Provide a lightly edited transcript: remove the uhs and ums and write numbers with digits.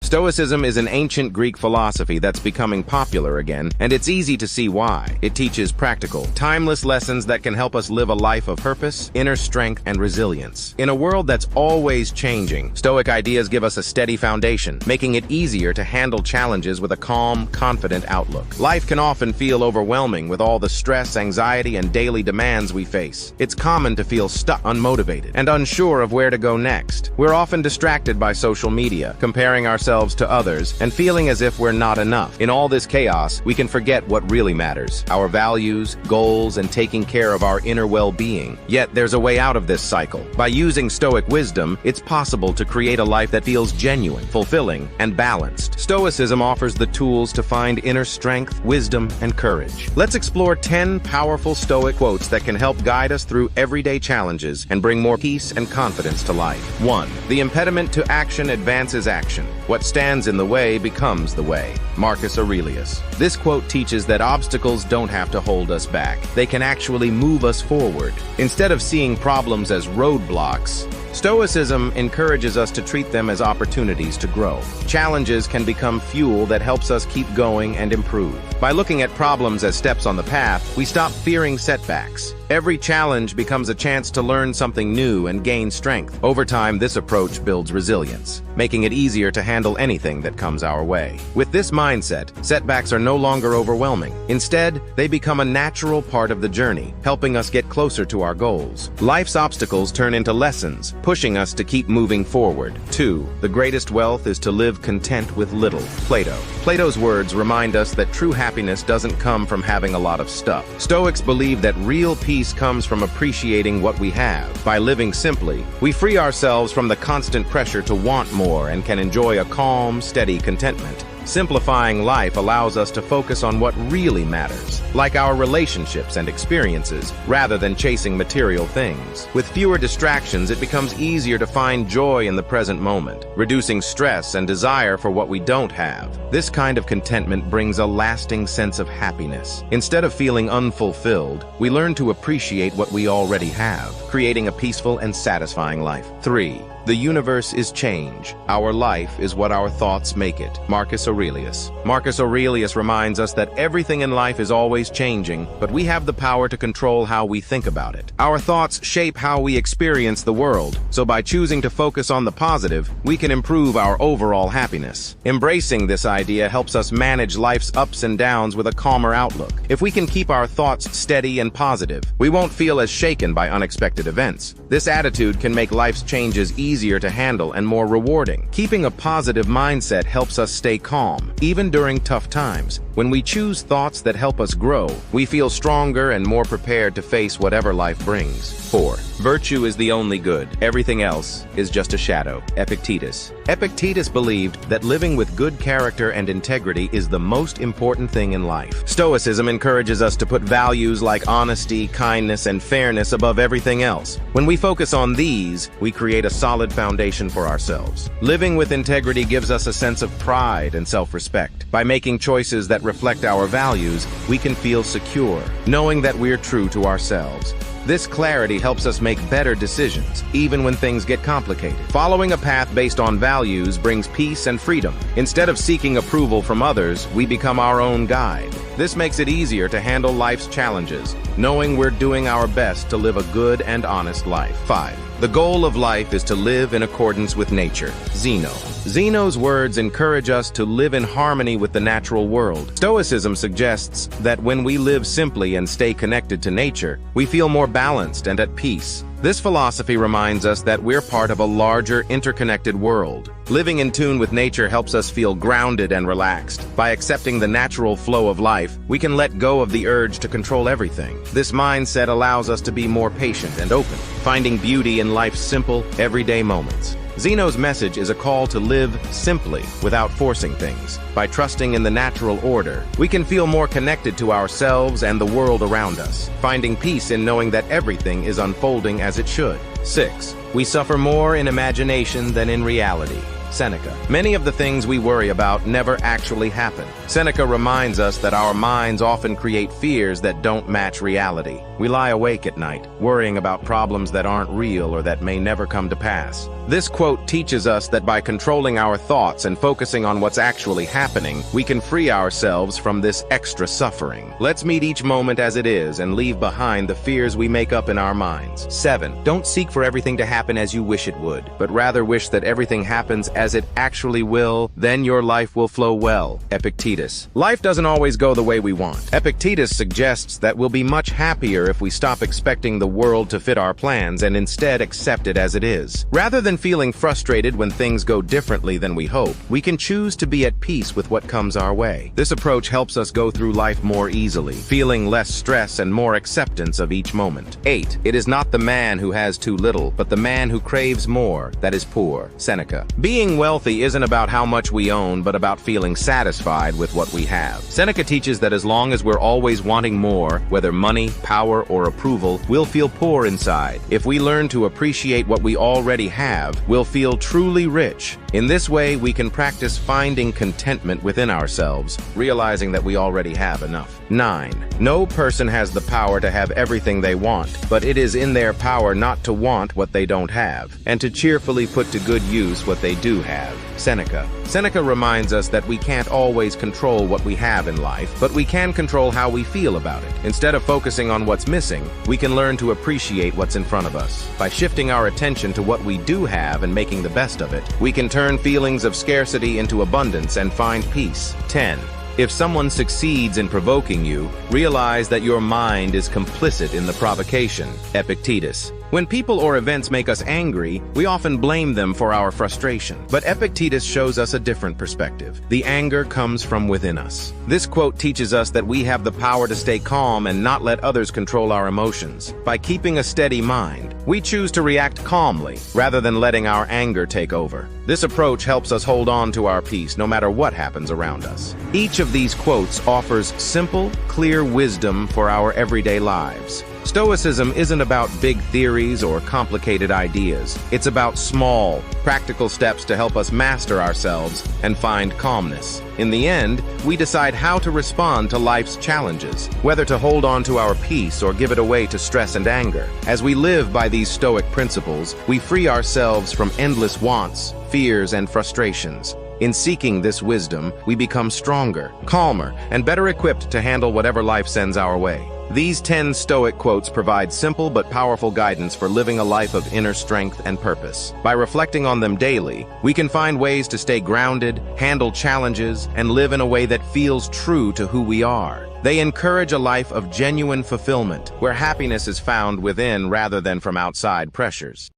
Stoicism is an ancient Greek philosophy that's becoming popular again, and it's easy to see why. It teaches practical, timeless lessons that can help us live a life of purpose, inner strength, and resilience. In a world that's always changing, Stoic ideas give us a steady foundation, making it easier to handle challenges with a calm, confident outlook. Life can often feel overwhelming with all the stress, anxiety, and daily demands we face. It's common to feel stuck, unmotivated, and unsure of where to go next. We're often distracted by social media, comparing ourselves to others, and feeling as if we're not enough. In all this chaos, we can forget what really matters: our values, goals, and taking care of our inner well-being. Yet, there's a way out of this cycle. By using Stoic wisdom, it's possible to create a life that feels genuine, fulfilling, and balanced. Stoicism offers the tools to find inner strength, wisdom, and courage. Let's explore 10 powerful Stoic quotes that can help guide us through everyday challenges and bring more peace and confidence to life. 1. The impediment to action advances action. What stands in the way becomes the way. Marcus Aurelius. This quote teaches that obstacles don't have to hold us back. They can actually move us forward. Instead of seeing problems as roadblocks, Stoicism encourages us to treat them as opportunities to grow. Challenges can become fuel that helps us keep going and improve. By looking at problems as steps on the path, we stop fearing setbacks. Every challenge becomes a chance to learn something new and gain strength. Over time, this approach builds resilience, making it easier to handle anything that comes our way. With this mindset, setbacks are no longer overwhelming. Instead, they become a natural part of the journey, helping us get closer to our goals. Life's obstacles turn into lessons, pushing us to keep moving forward. 2. The greatest wealth is to live content with little. Plato. Plato's words remind us that true happiness doesn't come from having a lot of stuff. Stoics believe that real peace comes from appreciating what we have. By living simply, we free ourselves from the constant pressure to want more and can enjoy a calm, steady contentment. Simplifying life allows us to focus on what really matters, like our relationships and experiences, rather than chasing material things. With fewer distractions, it becomes easier to find joy in the present moment, reducing stress and desire for what we don't have. This kind of contentment brings a lasting sense of happiness. Instead of feeling unfulfilled, we learn to appreciate what we already have, creating a peaceful and satisfying life. 3. The universe is change. Our life is what our thoughts make it. Marcus Aurelius. Marcus Aurelius reminds us that everything in life is always changing, but we have the power to control how we think about it. Our thoughts shape how we experience the world, so by choosing to focus on the positive, we can improve our overall happiness. Embracing this idea helps us manage life's ups and downs with a calmer outlook. If we can keep our thoughts steady and positive, we won't feel as shaken by unexpected events. This attitude can make life's changes easier to handle and more rewarding. Keeping a positive mindset helps us stay calm, even during tough times. When we choose thoughts that help us grow, we feel stronger and more prepared to face whatever life brings. 4. Virtue is the only good. Everything else is just a shadow. Epictetus. Epictetus believed that living with good character and integrity is the most important thing in life. Stoicism encourages us to put values like honesty, kindness, and fairness above everything else. When we focus on these, we create a solid foundation for ourselves. Living with integrity gives us a sense of pride and self-respect. By making choices that reflect our values, we can feel secure, knowing that we're true to ourselves. This clarity helps us make better decisions, even when things get complicated. Following a path based on values brings peace and freedom. Instead of seeking approval from others, we become our own guide. This makes it easier to handle life's challenges, knowing we're doing our best to live a good and honest life. 5. The goal of life is to live in accordance with nature. Zeno. Zeno's words encourage us to live in harmony with the natural world. Stoicism suggests that when we live simply and stay connected to nature, we feel more balanced and at peace. This philosophy reminds us that we're part of a larger, interconnected world. Living in tune with nature helps us feel grounded and relaxed. By accepting the natural flow of life, we can let go of the urge to control everything. This mindset allows us to be more patient and open, finding beauty in life's simple, everyday moments. Zeno's message is a call to live simply without forcing things. By trusting in the natural order, we can feel more connected to ourselves and the world around us, finding peace in knowing that everything is unfolding as it should. 6. We suffer more in imagination than in reality. Seneca. Many of the things we worry about never actually happen. Seneca reminds us that our minds often create fears that don't match reality. We lie awake at night, worrying about problems that aren't real or that may never come to pass. This quote teaches us that by controlling our thoughts and focusing on what's actually happening, we can free ourselves from this extra suffering. Let's meet each moment as it is and leave behind the fears we make up in our minds. 7. Don't seek for everything to happen as you wish it would, but rather wish that everything happens as it actually will. Then your life will flow well. Epictetus. Life doesn't always go the way we want. Epictetus suggests that we'll be much happier if we stop expecting the world to fit our plans and instead accept it as it is. Rather than feeling frustrated when things go differently than we hope, we can choose to be at peace with what comes our way. This approach helps us go through life more easily, feeling less stress and more acceptance of each moment. 8. It is not the man who has too little, but the man who craves more that is poor. Seneca. Being wealthy isn't about how much we own, but about feeling satisfied with what we have. Seneca teaches that as long as we're always wanting more, whether money, power, or approval, we'll feel poor inside. If we learn to appreciate what we already have, we'll feel truly rich. In this way, we can practice finding contentment within ourselves, realizing that we already have enough. 9. No person has the power to have everything they want, but it is in their power not to want what they don't have, and to cheerfully put to good use what they do have. Seneca. Seneca reminds us that we can't always control what we have in life, but we can control how we feel about it. Instead of focusing on what's missing, we can learn to appreciate what's in front of us. By shifting our attention to what we do have and making the best of it, we can turn feelings of scarcity into abundance and find peace. 10. If someone succeeds in provoking you, realize that your mind is complicit in the provocation. Epictetus. When people or events make us angry, we often blame them for our frustration. But Epictetus shows us a different perspective. The anger comes from within us. This quote teaches us that we have the power to stay calm and not let others control our emotions. By keeping a steady mind, we choose to react calmly rather than letting our anger take over. This approach helps us hold on to our peace no matter what happens around us. Each of these quotes offers simple, clear wisdom for our everyday lives. Stoicism isn't about big theories or complicated ideas. It's about small, practical steps to help us master ourselves and find calmness. In the end, we decide how to respond to life's challenges, whether to hold on to our peace or give it away to stress and anger. As we live by these Stoic principles, we free ourselves from endless wants, fears, and frustrations. In seeking this wisdom, we become stronger, calmer, and better equipped to handle whatever life sends our way. These 10 Stoic quotes provide simple but powerful guidance for living a life of inner strength and purpose. By reflecting on them daily, we can find ways to stay grounded, handle challenges, and live in a way that feels true to who we are. They encourage a life of genuine fulfillment, where happiness is found within rather than from outside pressures.